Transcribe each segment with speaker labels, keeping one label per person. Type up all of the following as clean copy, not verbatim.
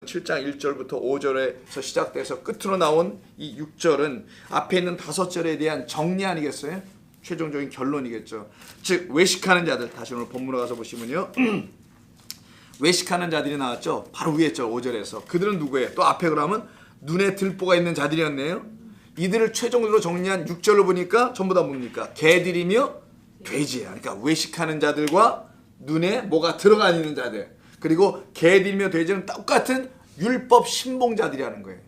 Speaker 1: 7장 1절부터 5절에서 시작돼서 끝으로 나온 이 6절은 앞에 있는 5절에 대한 정리 아니겠어요? 최종적인 결론이겠죠. 즉 외식하는 자들, 다시 오늘 본문으로 가서 보시면요. 외식하는 자들이 나왔죠. 바로 위에 절 5절에서. 그들은 누구예요? 또 앞에 그러면 눈에 들보가 있는 자들이었네요. 이들을 최종적으로 정리한 6절로 보니까 전부 다 뭡니까? 개들이며 돼지야. 그러니까 외식하는 자들과 눈에 뭐가 들어가 있는 자들, 그리고 개들이며 돼지는 똑같은 율법 신봉자들이라는 거예요.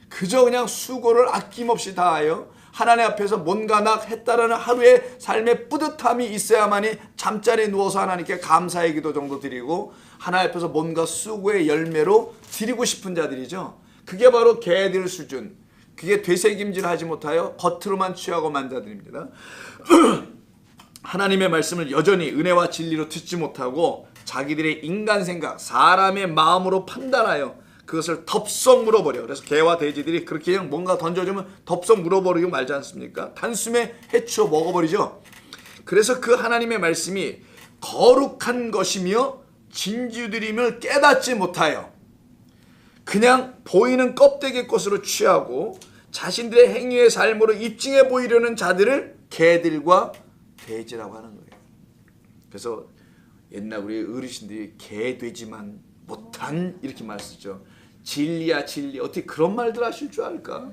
Speaker 1: 그저 그냥 수고를 아낌없이 다하여 하나님 앞에서 뭔가 나 했다라는 하루의 삶의 뿌듯함이 있어야만이 잠자리에 누워서 하나님께 감사의 기도 정도 드리고 하나님 앞에서 뭔가 수고의 열매로 드리고 싶은 자들이죠. 그게 바로 개들 수준, 그게 되새김질 하지 못하여 겉으로만 취하고만 자들입니다. 하나님의 말씀을 여전히 은혜와 진리로 듣지 못하고 자기들의 인간 생각, 사람의 마음으로 판단하여 그것을 덥석 물어버려. 그래서 개와 돼지들이 그렇게 그냥 뭔가 던져주면 덥석 물어버리고 말지 않습니까? 단숨에 해치워 먹어버리죠. 그래서 그 하나님의 말씀이 거룩한 것이며 진주드림을 깨닫지 못하여 그냥 보이는 껍데기 것으로 취하고 자신들의 행위의 삶으로 입증해 보이려는 자들을 개들과 돼지라고 하는 거예요. 그래서 옛날 우리 어르신들이 개 돼지만 못한 이렇게 말 쓰죠. 진리야 진리. 어떻게 그런 말들 하실 줄 알까?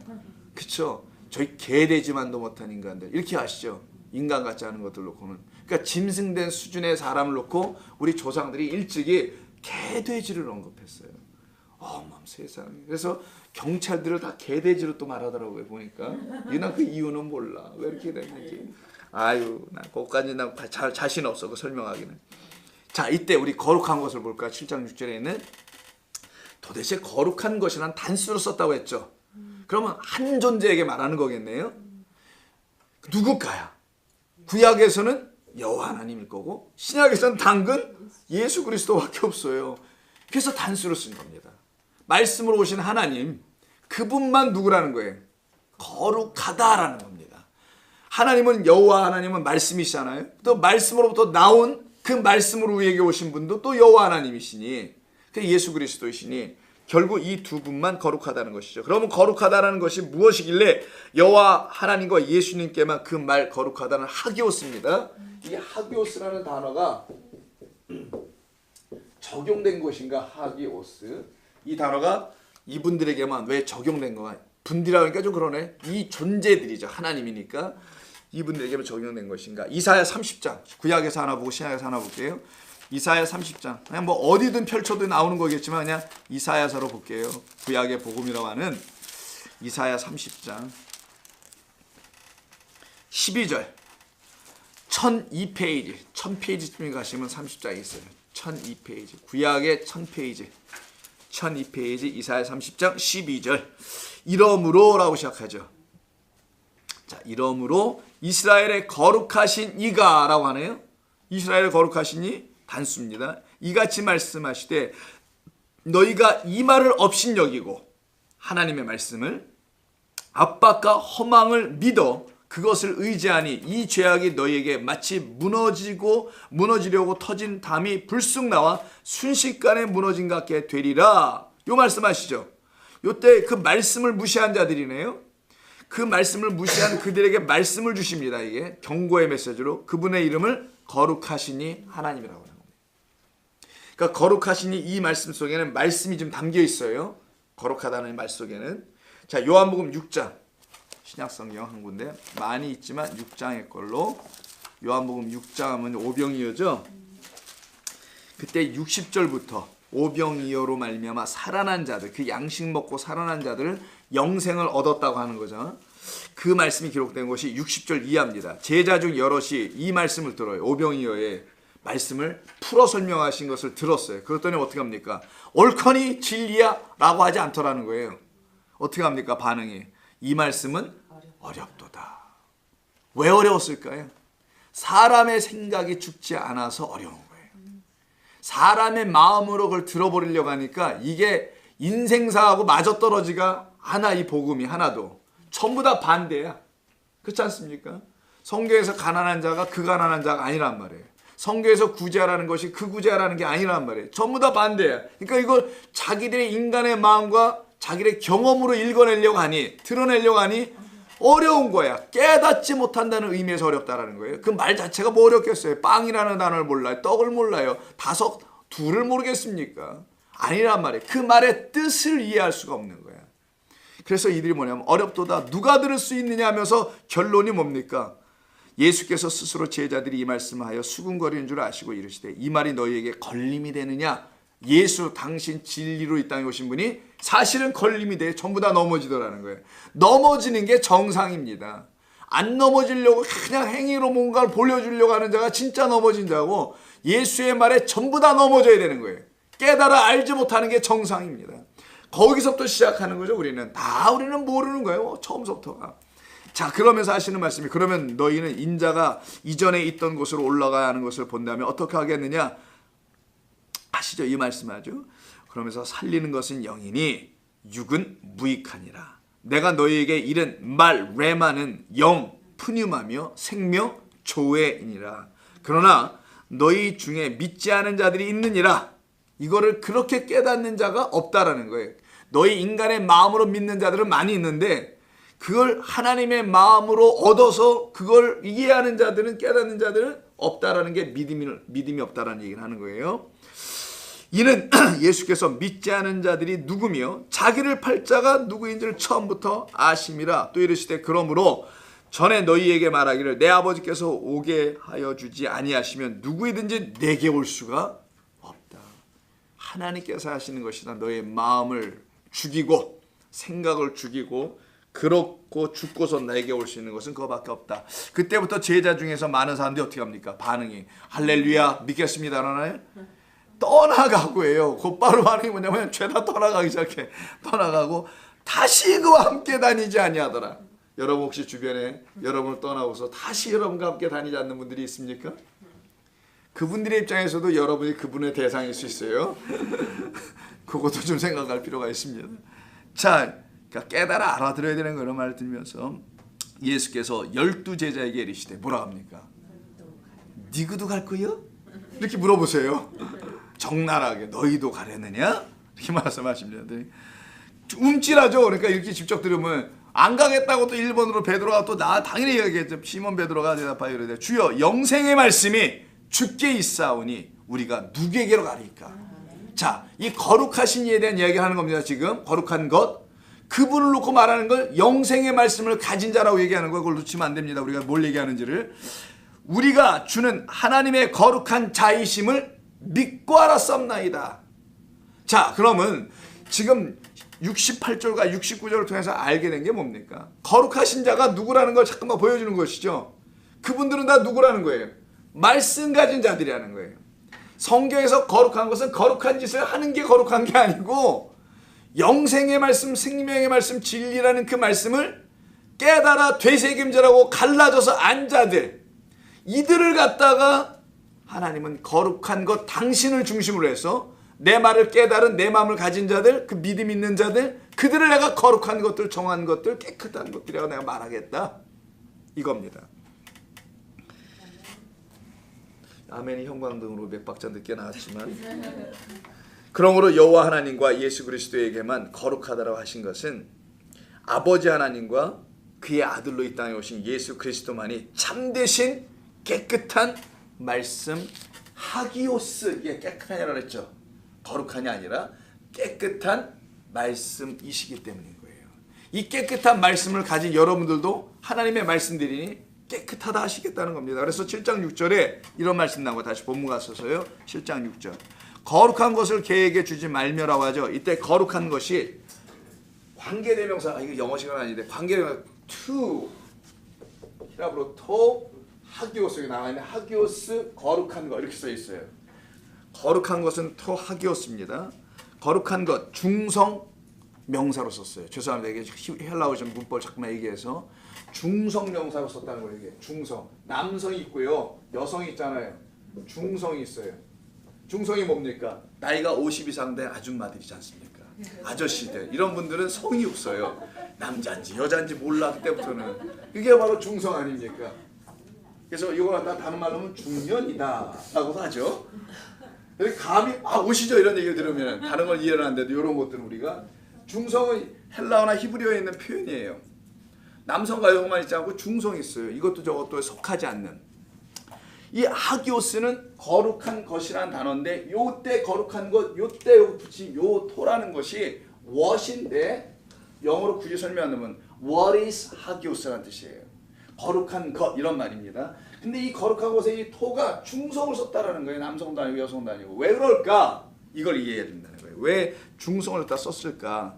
Speaker 1: 그쵸? 저희 개 돼지만도 못한 인간들 이렇게 아시죠? 인간 같지 않은 것들 놓고는. 그러니까 짐승된 수준의 사람을 놓고 우리 조상들이 일찍이 개 돼지를 언급했어요. 어머 세상에. 그래서 경찰들을 다 개 돼지로 또 말하더라고요. 보니까. 난 그 이유는 몰라. 왜 이렇게 됐는지. 아유, 나 그것까지 나 자신 없어. 그 설명하기는. 자, 이때 우리 거룩한 것을 볼까? 7장 6절에 있는 도대체 거룩한 것이란 단수로 썼다고 했죠. 그러면 한 존재에게 말하는 거겠네요. 누굴까요? 구약에서는 여호와 하나님일 거고 신약에서는 당근 예수 그리스도밖에 없어요. 그래서 단수로 쓴 겁니다. 말씀으로 오신 하나님, 그분만 누구라는 거예요? 거룩하다라는 겁니다. 하나님은 여호와 하나님은 말씀이시잖아요. 또 말씀으로부터 나온 그 말씀으로 우리에게 오신 분도 또 여호와 하나님이시니 그 예수 그리스도이시니 결국 이 두 분만 거룩하다는 것이죠. 그러면 거룩하다는 것이 무엇이길래 여호와 하나님과 예수님께만 그 말 거룩하다는 하기오스입니다. 이 하기오스라는 단어가 적용된 것인가? 하기오스. 이 단어가 이분들에게만 왜 적용된 거가? 분들이라고 하니까 좀 그러네. 이 존재들이죠. 하나님이니까 이분들에게만 적용된 것인가? 이사야 30장. 구약에서 하나 보고 신약에서 하나 볼게요. 이사야 30장. 그냥 뭐 어디든 펼쳐도 나오는 거겠지만 그냥 이사야서로 볼게요. 구약의 복음이라고 하는 이사야 30장 12절. 1002페이지. 1000페이지쯤에 가시면 30장이 있어요. 1002페이지. 구약의 1000페이지. 1002페이지 이사야 30장 12절. 이러므로 라고 시작하죠. 자, 이러므로 이스라엘의 거룩하신 이가 라고 하네요. 이스라엘의 거룩하신 이 단수입니다. 이같이 말씀하시되 너희가 이 말을 업신여기고 하나님의 말씀을 압박과 허망을 믿어 그것을 의지하니 이 죄악이 너희에게 마치 무너지려고 터진 담이 불쑥 나와 순식간에 무너진 것 같게 되리라. 요 말씀하시죠. 요때 그 말씀을 무시한 자들이네요. 그 말씀을 무시한 그들에게 말씀을 주십니다. 이게 경고의 메시지로 그분의 이름을 거룩하시니 하나님이라고 하는 겁니다. 그러니까 거룩하시니 이 말씀 속에는 말씀이 좀 담겨 있어요. 거룩하다는 말 속에는. 자, 요한복음 6장. 신약성경 한 군데 많이 있지만 6장의 걸로. 요한복음 6장 하면 오병이어죠. 그때 60절부터 오병이어로 말미암아 살아난 자들, 그 양식 먹고 살아난 자들을 영생을 얻었다고 하는 거죠. 그 말씀이 기록된 것이 60절 이하입니다. 제자 중 여럿이 이 말씀을 들어요. 오병이어의 말씀을 풀어 설명하신 것을 들었어요. 그랬더니 어떻게 합니까? 옳거니 진리야 라고 하지 않더라는 거예요. 어떻게 합니까? 반응이. 이 말씀은 어렵도다. 왜 어려웠을까요? 사람의 생각이 죽지 않아서 어려운 거예요. 사람의 마음으로 그걸 들어버리려고 하니까 이게 인생사하고 맞아떨어지가 않아. 이 복음이 하나도. 전부 다 반대야. 그렇지 않습니까? 성경에서 가난한 자가 그 가난한 자가 아니란 말이에요. 성경에서 구제하라는 것이 그 구제하라는 게 아니란 말이에요. 전부 다 반대야. 그러니까 이걸 자기들의 인간의 마음과 자기의 경험으로 읽어내려고 하니, 드러내려고 하니 어려운 거야. 깨닫지 못한다는 의미에서 어렵다라는 거예요. 그 말 자체가 뭐 어렵겠어요. 빵이라는 단어를 몰라요. 떡을 몰라요. 둘을 모르겠습니까? 아니란 말이에요. 그 말의 뜻을 이해할 수가 없는 거야. 그래서 이들이 뭐냐면 어렵도다 누가 들을 수 있느냐 하면서 결론이 뭡니까? 예수께서 스스로 제자들이 이 말씀하여 수군거리는 줄 아시고 이르시되 이 말이 너희에게 걸림이 되느냐? 예수 당신 진리로 이 땅에 오신 분이 사실은 걸림이 돼 전부 다 넘어지더라는 거예요. 넘어지는 게 정상입니다. 안 넘어지려고 그냥 행위로 뭔가를 보여주려고 하는 자가 진짜 넘어진 자고, 예수의 말에 전부 다 넘어져야 되는 거예요. 깨달아 알지 못하는 게 정상입니다. 거기서부터 시작하는 거죠. 우리는 모르는 거예요. 처음부터가. 자, 그러면서 하시는 말씀이, 그러면 너희는 인자가 이전에 있던 곳으로 올라가야 하는 것을 본다면 어떻게 하겠느냐 하시죠. 이 말씀하죠. 그러면서 살리는 것은 영이니 육은 무익하니라. 내가 너희에게 이른 말 레마는 영 푸뉴마며 생명 조회이니라. 그러나 너희 중에 믿지 않은 자들이 있느니라. 이거를 그렇게 깨닫는 자가 없다라는 거예요. 너희 인간의 마음으로 믿는 자들은 많이 있는데 그걸 하나님의 마음으로 얻어서 그걸 이해하는 자들은, 깨닫는 자들은 없다라는 게 믿음이 없다라는 얘기를 하는 거예요. 이는 예수께서 믿지 않은 자들이 누구며 자기를 팔 자가 누구인지를 처음부터 아심이라. 또 이르시되 그러므로 전에 너희에게 말하기를 내 아버지께서 오게 하여 주지 아니하시면 누구이든지 내게 올 수가 없다. 하나님께서 하시는 것이다. 너의 마음을 죽이고 생각을 죽이고 그렇고 죽고서 나에게 올 수 있는 것은 그거밖에 없다. 그때부터 제자 중에서 많은 사람들이 어떻게 합니까? 반응이 할렐루야 믿겠습니다 하나요? 떠나가고 해요. 곧바로 반응이 뭐냐면 죄다 떠나가기 시작해. 떠나가고 다시 그와 함께 다니지 아니하더라. 여러분 혹시 주변에 여러분을 떠나고서 다시 여러분과 함께 다니지 않는 분들이 있습니까? 그분들의 입장에서도 여러분이 그분의 대상일 수 있어요. 그것도 좀 생각할 필요가 있습니다. 자, 그러니까 깨달아 알아들어야 되는 그런 말을 들으면서 예수께서 12제자에게 이르시되 뭐라 합니까? 니그도 갈 거요? 이렇게 물어보세요. 적나라하게 너희도 가려느냐? 이렇게 말씀하십니다. 움찔하죠. 그러니까 이렇게 직접 들으면 안 가겠다고 또 일본으로 베드로가 또 당연히 얘기했죠. 시몬 베드로가 대답하여 이르되 주여 영생의 말씀이 주께 있사오니 우리가 누구에게로 가리까? 자, 이 거룩하신 이에 대한 이야기를 하는 겁니다. 지금 거룩한 것, 그분을 놓고 말하는 걸 영생의 말씀을 가진 자라고 얘기하는 거, 그걸 놓치면 안 됩니다. 우리가 뭘 얘기하는지를. 우리가 주는 하나님의 거룩한 자이심을 믿고 알았습나이다. 자, 그러면 지금 68절과 69절을 통해서 알게 된 게 뭡니까? 거룩하신 자가 누구라는 걸 잠깐만 보여주는 것이죠. 그분들은 다 누구라는 거예요? 말씀 가진 자들이라는 거예요. 성경에서 거룩한 것은 거룩한 짓을 하는 게 거룩한 게 아니고 영생의 말씀, 생명의 말씀, 진리라는 그 말씀을 깨달아 되새김질하고 갈라져서 안 자들, 이들을 갖다가 하나님은 거룩한 것 당신을 중심으로 해서 내 말을 깨달은 내 마음을 가진 자들, 그 믿음 있는 자들, 그들을 내가 거룩한 것들, 정한 것들, 깨끗한 것들이라고 내가 말하겠다. 이겁니다. 아멘이 형광등으로 몇 박자 늦게 나왔지만 그러므로 여호와 하나님과 예수 그리스도에게만 거룩하다라고 하신 것은 아버지 하나님과 그의 아들로 이 땅에 오신 예수 그리스도만이 참되신 깨끗한 말씀 하기오스, 이게 깨끗하냐고 그랬죠. 거룩하냐 아니라 깨끗한 말씀이시기 때문인 거예요. 이 깨끗한 말씀을 가진 여러분들도 하나님의 말씀들이니 깨끗하다 하시겠다는 겁니다. 그래서 7장 6절에 이런 말씀 나오고, 다시 본문 가서서요. 7장 6절. 거룩한 것을 개에게 주지 말며라고 하죠. 이때 거룩한 것이 관계대명사, 이거 영어 시간 아닌데 관계대명사 to, 히라브로 토 하기오스, 여기 나와 있는 하기오스, 거룩한 것 이렇게 써 있어요. 거룩한 것은 토 하기오스입니다. 거룩한 것 중성 명사로 썼어요. 죄송합니다. 이게 헬라어 좀 문법을 자꾸만 얘기해서 중성 명사로 썼다는 거예요. 이게 중성, 남성이 있고요, 여성이 있잖아요. 중성이 있어요. 중성이 뭡니까? 나이가 50 이상 된 아줌마들이지 않습니까? 아저씨들, 이런 분들은 성이 없어요. 남자인지 여자인지 몰라. 그때부터는 이게 바로 중성 아닙니까? 그래서 이거 갖다 다른 말로 하면 중년이다라고도 하죠. 근데 감이 오시죠 이런 얘기를 들으면 다른 걸 이해는 안 돼도 이런 것들은 우리가 중성은 헬라어나 히브리어에 있는 표현이에요. 남성과 여성만 있지 않고 중성이 있어요. 이것도 저것도 속하지 않는. 이 하기오스는 거룩한 것이라는 단어인데 요때 거룩한 것, 요때 요 붙인 요 토라는 것이 what인데 영어로 굳이 설명하면 what is 하기오스라는 뜻이에요. 거룩한 것 이런 말입니다. 근데 이 거룩한 것에 이 토가 중성을 썼다라는 거예요. 남성도 아니고 여성도 아니고. 왜 그럴까? 이걸 이해해야 된다는 거예요. 왜 중성을 갖다 썼을까?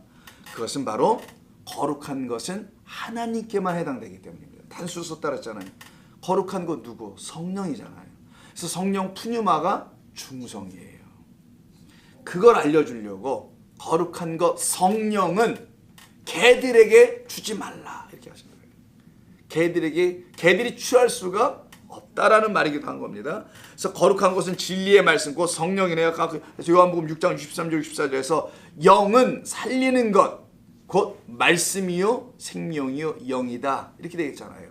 Speaker 1: 그것은 바로 거룩한 것은 하나님께만 해당되기 때문입니다. 단수 썼다 그랬잖아요. 거룩한 것 누구? 성령이잖아요. 그래서 성령 푸뉴마가 중성이에요. 그걸 알려주려고 거룩한 것 성령은 개들에게 주지 말라 이렇게 하신 거예요. 개들이 취할 수가 없다라는 말이기도 한 겁니다. 그래서 거룩한 것은 진리의 말씀, 곧 성령이네요. 그래서 요한복음 6장 63절 64절에서 영은 살리는 것, 곧 말씀이요 생명이요 영이다 이렇게 되어 있잖아요.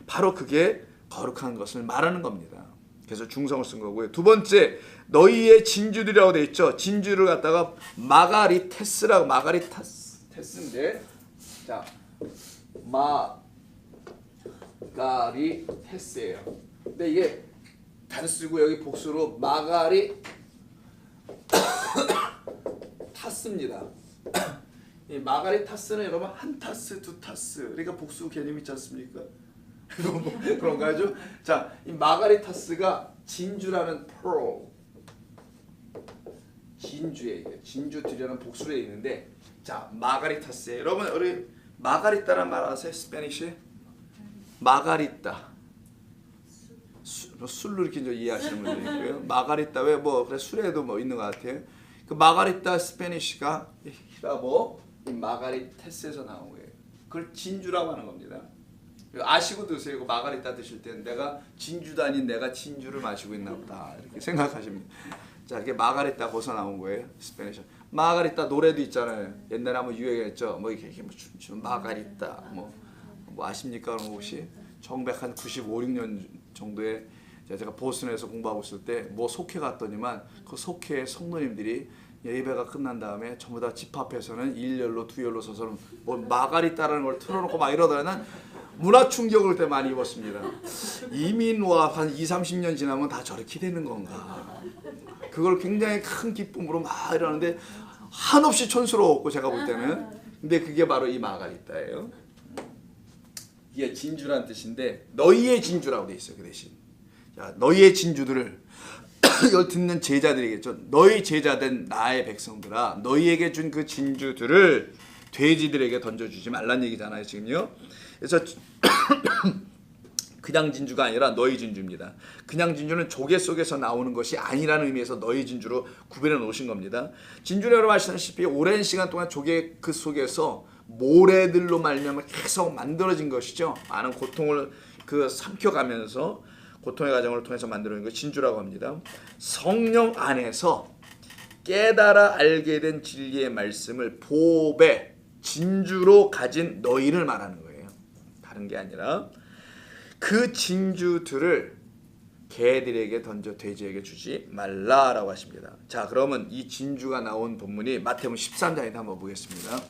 Speaker 1: 바로 그게 거룩한 것을 말하는 겁니다. 그래서 중성을 쓴 거고요. 두 번째, 너희의 진주들이라고 되어 있죠. 진주를 갖다가 마가리테스라고 마가리테스인데, 자 마가리테스예요. 근데 이게 단수고 여기 복수로 마가리타스입니다. 이 마가리타스는 여러분 한 타스, 두 타스, 그러니까 복수 개념 있지 않습니까? 그런가 하죠? 자, 이 마가리타스가 진주라는 pearl, 진주에 진주들이라는 복수로 되어 있는데, 자 마가리타스에 여러분 우리 마가리따란 말 아세요? 스페니쉬? 마가리따. 술로 이렇게 이해하시는 분들이 있고요. 마가리따 왜 뭐 그래 술에도 뭐 있는 것 같아요. 그 마가리따 스페니쉬가 히라보 이 마가리테스에서 나온 거예요. 그걸 진주라고 하는 겁니다. 아시고 드세요. 마가리따 드실 때는 내가 진주도 아닌 내가 진주를 마시고 있나 보다 이렇게 생각하십니다. 자, 이게 마가리따 거기서 나온 거예요. 스페니쉬. 마가리따 노래도 있잖아요. 옛날에 한번 유행했죠. 뭐 이렇게 뭐 춤추는 마가리따 뭐 아십니까? 혹시 1995, 6년 정도에 제가 보스턴에서 공부하고 있을 때 뭐 속회 갔더니만 그 속회 성도님들이 예배가 끝난 다음에 전부 다 집 앞에서는 일렬로 두열로 서서 뭐 마가리따라는 걸 틀어놓고 막 이러다가 문화 충격을 때 많이 입었습니다. 이민 와 한 20, 30년 지나면 다 저렇게 되는 건가? 그걸 굉장히 큰 기쁨으로 막 이러는데 한없이 촌스러웠고 제가 볼 때는. 근데 그게 바로 이 마가리따예요. 이게 진주란 뜻인데 너희의 진주라고 돼 있어요. 그 대신. 자, 너희의 진주들을 이걸 듣는 제자들이겠죠. 너희 제자된 나의 백성들아, 너희에게 준 그 진주들을 돼지들에게 던져주지 말란 얘기잖아요. 지금요. 그래서 그냥 진주가 아니라 너희 진주입니다. 그냥 진주는 조개 속에서 나오는 것이 아니라는 의미에서 너희 진주로 구별해 놓으신 겁니다. 진주는 여러분 아시다시피 오랜 시간 동안 조개 그 속에서 모래들로 말미암아 계속 만들어진 것이죠. 많은 고통을 삼켜가면서 고통의 과정을 통해서 만들어진 것 진주라고 합니다. 성령 안에서 깨달아 알게 된 진리의 말씀을 보배 진주로 가진 너희를 말하는 거예요. 다른 게 아니라 그 진주들을 개들에게 던져 돼지에게 주지 말라라고 하십니다. 자, 그러면 이 진주가 나온 본문이 마태복음 13장에 한번 보겠습니다.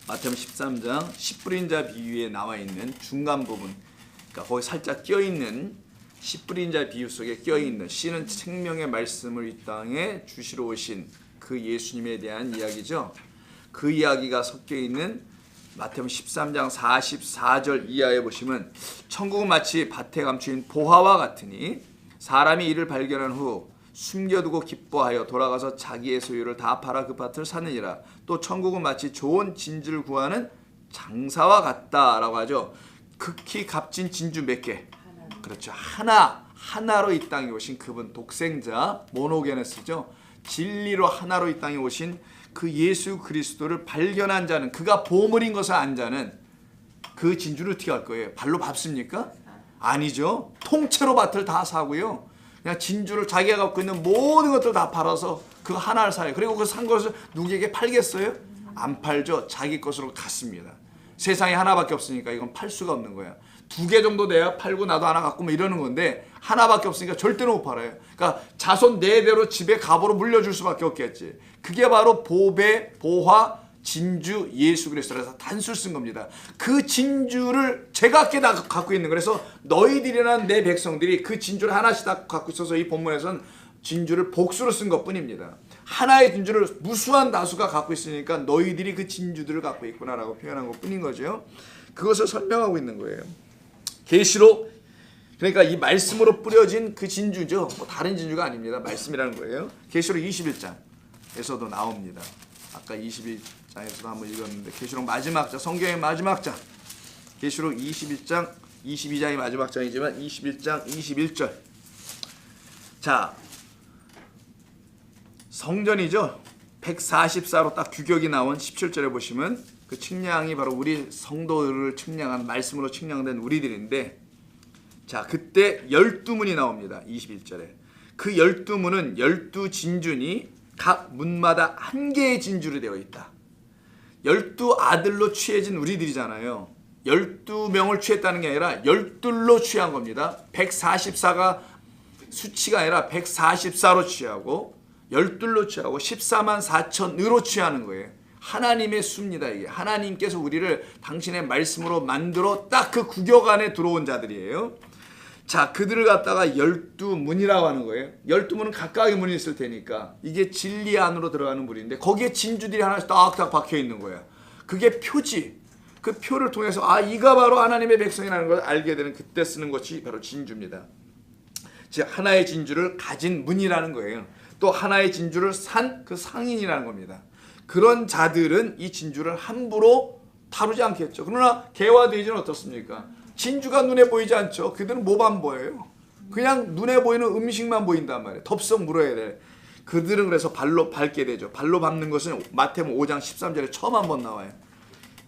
Speaker 1: 마태복음 13장 10불인 자 비유에 나와 있는 중간 부분, 그러니까 거기 살짝 껴있는 10불인 자 비유 속에 껴있는 씨는 생명의 말씀을 이 땅에 주시러 오신 그 예수님에 대한 이야기죠. 그 이야기가 섞여있는 마태복음 13장 44절 이하에 보시면 천국은 마치 밭에 감추인 보화와 같으니 사람이 이를 발견한 후 숨겨두고 기뻐하여 돌아가서 자기의 소유를 다 팔아 그 밭을 사느니라. 또 천국은 마치 좋은 진주를 구하는 장사와 같다라고 하죠. 극히 값진 진주 몇 개? 그렇죠. 하나로 이 땅에 오신 그분 독생자 모노게네스죠. 진리로 하나로 이 땅에 오신 그 예수 그리스도를 발견한 자는, 그가 보물인 것을 안 자는 그 진주를 어떻게 할 거예요? 발로 밟습니까? 아니죠. 통째로 밭을 다 사고요. 그냥 진주를 자기가 갖고 있는 모든 것들 다 팔아서 그 하나를 사요. 그리고 그 산 것을 누구에게 팔겠어요? 안 팔죠. 자기 것으로 갖습니다. 세상에 하나밖에 없으니까 이건 팔 수가 없는 거야. 2개 정도 돼야 팔고 나도 하나 갖고 뭐 이러는 건데 하나밖에 없으니까 절대로 못 팔아요. 그러니까 자손 4대로 집에 갑으로 물려줄 수밖에 없겠지. 그게 바로 보배, 보화, 진주, 예수 그리스도라서 단수를 쓴 겁니다. 그 진주를 제각기 다 갖고 있는 거예요. 그래서 너희들이라는 내 백성들이 그 진주를 하나씩 다 갖고 있어서 이 본문에서는 진주를 복수로 쓴 것뿐입니다. 하나의 진주를 무수한 다수가 갖고 있으니까 너희들이 그 진주들을 갖고 있구나라고 표현한 것뿐인 거죠. 그것을 설명하고 있는 거예요. 계시록, 그러니까 이 말씀으로 뿌려진 그 진주죠. 뭐 다른 진주가 아닙니다. 말씀이라는 거예요. 계시록 21장에서도 나옵니다. 아까 22장에서도 한번 읽었는데 계시록 마지막 장, 성경의 마지막 장, 계시록 21장, 22장이 마지막 장이지만 21장 21절. 자, 성전이죠. 144로 딱 규격이 나온 17절에 보시면 그 측량이 바로 우리 성도를 측량한, 말씀으로 측량된 우리들인데, 자, 그때 12문이 나옵니다. 21절에. 그 12문은 12진주니 각 문마다 한 개의 진주로 되어 있다. 12아들로 취해진 우리들이잖아요. 12명을 취했다는 게 아니라 12로 취한 겁니다. 144가 수치가 아니라 144로 취하고 12로 취하고 14만 4천으로 취하는 거예요. 하나님의 수입니다. 이게 하나님께서 우리를 당신의 말씀으로 만들어 딱 그 구격 안에 들어온 자들이에요. 자, 그들을 갖다가 12문이라고 하는 거예요. 12문은 각각의 문이 있을 테니까 이게 진리 안으로 들어가는 문인데 거기에 진주들이 하나씩 딱딱 박혀 있는 거예요. 그게 표지. 그 표를 통해서 아, 이가 바로 하나님의 백성이라는 걸 알게 되는, 그때 쓰는 것이 바로 진주입니다. 즉 하나의 진주를 가진 문이라는 거예요. 또 하나의 진주를 산 그 상인이라는 겁니다. 그런 자들은 이 진주를 함부로 다루지 않겠죠. 그러나 개와 돼지는 어떻습니까? 진주가 눈에 보이지 않죠. 그들은 뭐만 보여요? 그냥 눈에 보이는 음식만 보인단 말이에요. 덥석 물어야 돼. 그들은 그래서 발로 밟게 되죠. 발로 밟는 것은 마태복음 5장 13절에 처음 한번 나와요.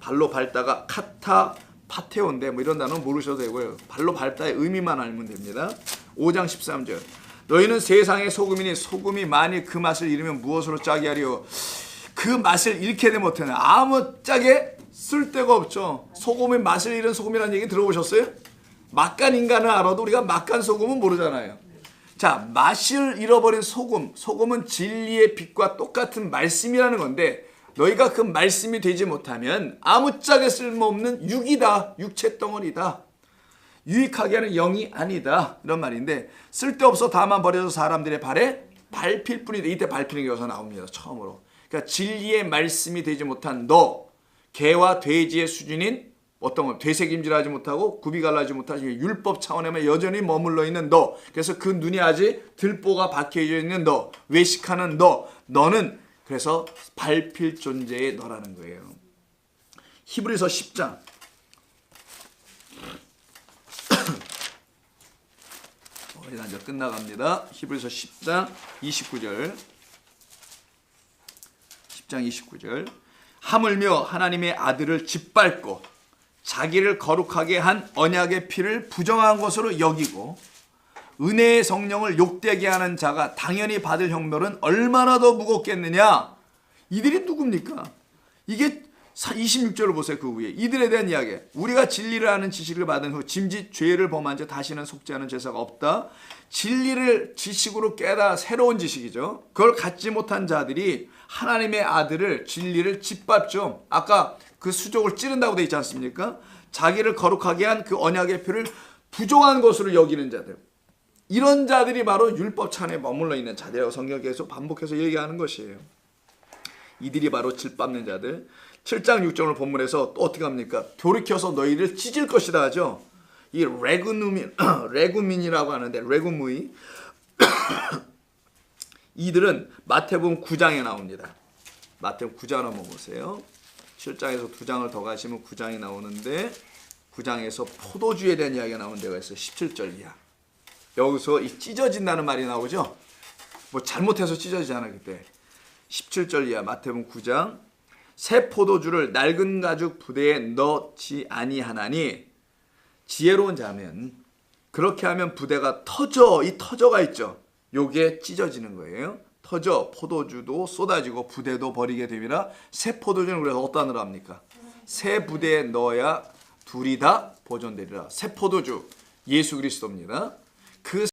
Speaker 1: 발로 밟다가 카타 파테온데 뭐 이런 단어는 모르셔도 되고요. 발로 밟다의 의미만 알면 됩니다. 5장 13절. 너희는 세상의 소금이니 소금이 만일 그 맛을 잃으면 무엇으로 짜게 하리요? 그 맛을 잃게 되면 어떡하냐? 아무 짜게 쓸데가 없죠. 소금의 맛을 잃은 소금이라는 얘기 들어보셨어요? 막간 인간을 알아도 우리가 막간 소금은 모르잖아요. 자, 맛을 잃어버린 소금. 소금은 진리의 빛과 똑같은 말씀이라는 건데 너희가 그 말씀이 되지 못하면 아무짝에 쓸모없는 육이다. 육체 덩어리다. 유익하게 하는 영이 아니다. 이런 말인데 쓸데없어 다만 버려서 사람들의 발에 밟힐 뿐이다. 이때 밟히는 게 여기서 나옵니다. 처음으로. 그러니까 진리의 말씀이 되지 못한 너, 개와 돼지의 수준인 어떤 것, 되새김질하지 못하고 구비갈라지 못하지 율법 차원에만 여전히 머물러 있는 너, 그래서 그 눈이 아직 들보가 박혀져 있는 너, 외식하는 너, 너는 그래서 밟힐 존재의 너라는 거예요. 히브리서 10장 이제 끝나갑니다. 히브리서 10장 29절 10장 29절 하물며 하나님의 아들을 짓밟고 자기를 거룩하게 한 언약의 피를 부정한 것으로 여기고 은혜의 성령을 욕되게 하는 자가 당연히 받을 형벌은 얼마나 더 무겁겠느냐. 이들이 누굽니까? 이게 26절을 보세요. 그 위에 이들에 대한 이야기. 우리가 진리를 아는 지식을 받은 후 짐짓 죄를 범한 자 다시는 속지 않은 제사가 없다. 진리를 지식으로 깨달아 새로운 지식이죠. 그걸 갖지 못한 자들이 하나님의 아들을 진리를 짓밟죠. 아까 그 수족을 찌른다고 돼 있지 않습니까? 자기를 거룩하게 한 그 언약의 표를 부정한 것으로 여기는 자들. 이런 자들이 바로 율법 찬에 머물러 있는 자들이라고 성경이 계속 반복해서 얘기하는 것이에요. 이들이 바로 짓밟는 자들. 7장 6절을 본문에서 또 어떻게 합니까? 돌이켜서 너희를 찢을 것이다 하죠. 이 레구민이라고 하는데 레구무이 이들은 마태복음 9장에 나옵니다. 마태복음 9장 한번 보세요. 7장에서 2장을 더 가시면 9장이 나오는데 9장에서 포도주에 대한 이야기가 나오는 데가 있어요. 17절 이하. 여기서 이 찢어진다는 말이 나오죠. 뭐 잘못해서 찢어지잖아 그때. 17절 이하 마태복음 9장 새 포도주를 낡은 가죽 부대에 넣지 아니하나니 지혜로운 자면 그렇게 하면 부대가 터져. 이 터져가 있죠. 요게 찢어지는 거예요. 터져 포도주도 쏟아지고 부대도 버리게 됩니다. 새 포도주는 그래서 어디다 넣으라 합니까? 새 부대에 넣어야 둘이 다 보존되리라. 새 포도주 예수 그리스도입니다. 그